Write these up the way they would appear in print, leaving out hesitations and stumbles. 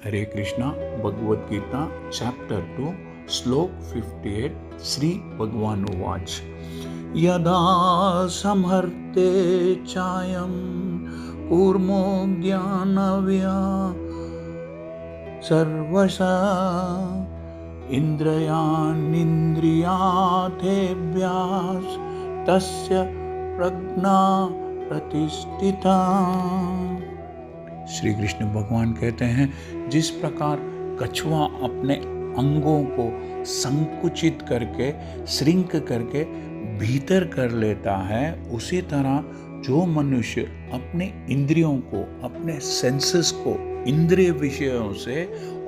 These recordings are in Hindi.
हरे कृष्णा भगवद गीता चैप्टर 2 श्लोक 58 श्री भगवान उवाच यदा संहर्ते चायं कूर्मो ज्ञानव्या सर्वशा इन्द्रियाणीन्द्रियार्थेभ्यास् तस्य प्रज्ञा प्रतिष्ठिता। श्री कृष्ण भगवान कहते हैं, जिस प्रकार कछुआ अपने अंगों को संकुचित करके श्रिंक करके भीतर कर लेता है, उसी तरह जो मनुष्य अपने इंद्रियों को, अपने सेंसेस को इंद्रिय विषयों से,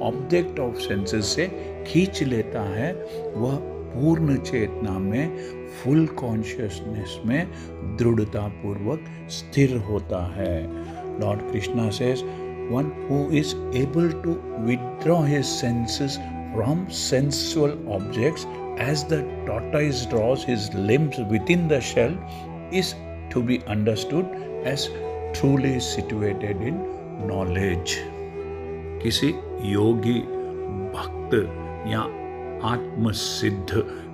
ऑब्जेक्ट ऑफ सेंसेस से खींच लेता है, वह पूर्ण चेतना में, फुल कॉन्शियसनेस में दृढ़ता पूर्वक स्थिर होता है। Lord Krishna says, one who is able to withdraw his senses from sensual objects as the tortoise draws his limbs within the shell is to be understood as truly situated in knowledge. किसी योगी, भक्त या आत्मसिद्ध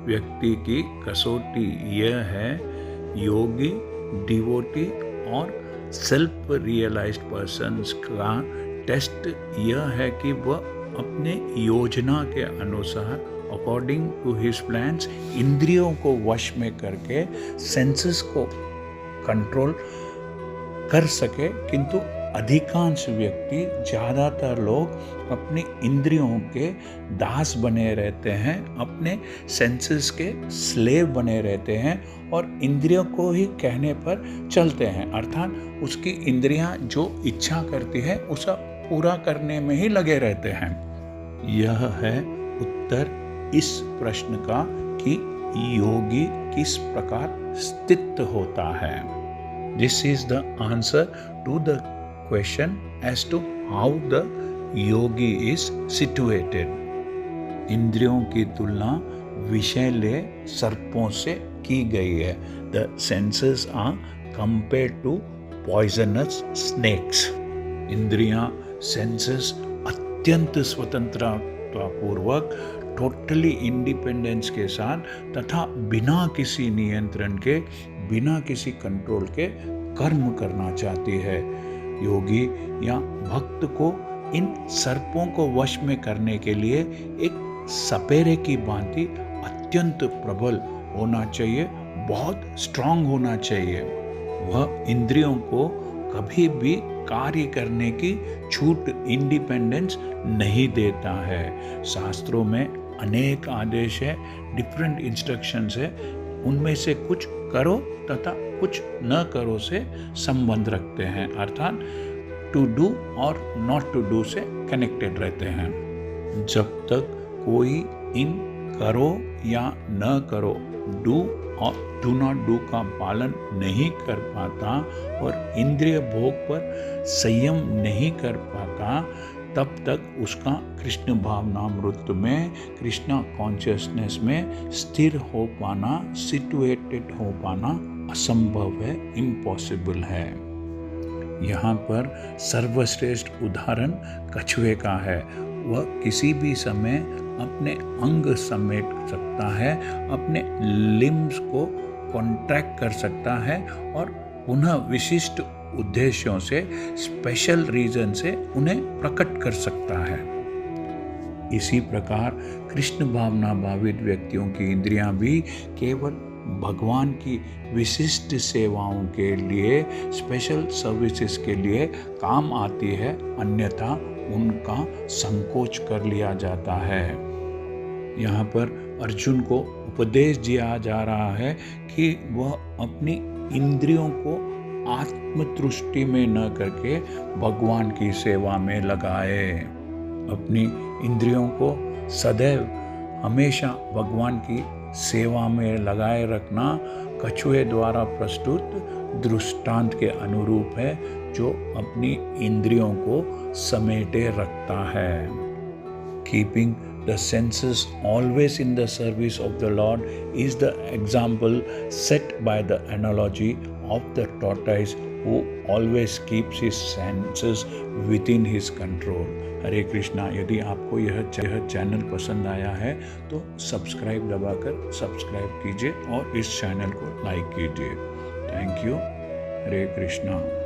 व्यक्ति की कसौटी यह है, योगी, डिवोटी और सेल्फ रियलाइज्ड पर्सन्स का टेस्ट यह है कि वह अपने योजना के अनुसार अकॉर्डिंग टू हिज प्लान्स इंद्रियों को वश में करके सेंसेस को कंट्रोल कर सके। किंतु अधिकांश व्यक्ति, ज़्यादातर लोग अपनी इंद्रियों के दास बने रहते हैं, अपने सेंसेस के स्लेव बने रहते हैं और इंद्रियों को ही कहने पर चलते हैं। अर्थात उसकी इंद्रियां जो इच्छा करती है उसे पूरा करने में ही लगे रहते हैं। यह है उत्तर इस प्रश्न का कि योगी किस प्रकार स्थित होता है। This is the answer to the question as to how the yogi is situated. इंद्रियों की तुलना विषैले सर्पों से की गई है। The senses are compared to poisonous snakes. इंद्रियां, सेंसेस अत्यंत स्वतंत्रता पूर्वक, टोटली इंडिपेंडेंस के साथ तथा बिना किसी नियंत्रण के, बिना किसी कंट्रोल के कर्म करना चाहती है। योगी या भक्त को इन सर्पों को वश में करने के लिए एक सपेरे की भांति अत्यंत प्रबल होना चाहिए, बहुत स्ट्रांग होना चाहिए। वह इंद्रियों को कभी भी कार्य करने की छूट, इंडिपेंडेंस नहीं देता है। शास्त्रों में अनेक आदेश है, डिफरेंट इंस्ट्रक्शंस है, उनमें से कुछ करो तथा कुछ न करो से संबंध रखते हैं, अर्थात टू डू और नॉट टू डू से कनेक्टेड रहते हैं। जब तक कोई इन करो या न करो, डू और डू नॉट डू का पालन नहीं कर पाता और इंद्रिय भोग पर संयम नहीं कर पाता, तब तक उसका कृष्ण भावनामृत में, कृष्णा कॉन्शियसनेस में स्थिर हो पाना, सिचुएटेड हो पाना असंभव है, इम्पॉसिबल है। यहाँ पर सर्वश्रेष्ठ उदाहरण कछुए का है। वह किसी भी समय अपने अंग समेट सकता है, अपने लिम्स को कॉन्ट्रैक्ट कर सकता है और पुनः विशिष्ट उद्देश्यों से, स्पेशल रीजन से उन्हें प्रकट कर सकता है। इसी प्रकार कृष्ण भावना भावित व्यक्तियों की इंद्रियां भी केवल भगवान की विशिष्ट सेवाओं के लिए, स्पेशल सर्विसेज के लिए काम आती है, अन्यथा उनका संकोच कर लिया जाता है। यहाँ पर अर्जुन को उपदेश दिया जा रहा है कि वह अपनी इंद्रियों को आत्मतुष्टि में न करके भगवान की सेवा में लगाए। अपनी इंद्रियों को सदैव हमेशा भगवान की सेवा में लगाए रखना कछुए द्वारा प्रस्तुत दृष्टांत के अनुरूप है, जो अपनी इंद्रियों को समेटे रखता है। Keeping the senses always in the service of the Lord is the example set by the analogy of the tortoise who always keeps his senses within his control. हरे कृष्णा। यदि आपको यह चैनल पसंद आया है तो सब्सक्राइब दबाकर सब्सक्राइब कीजिए और इस चैनल को लाइक कीजिए। Thank you. हरे कृष्णा।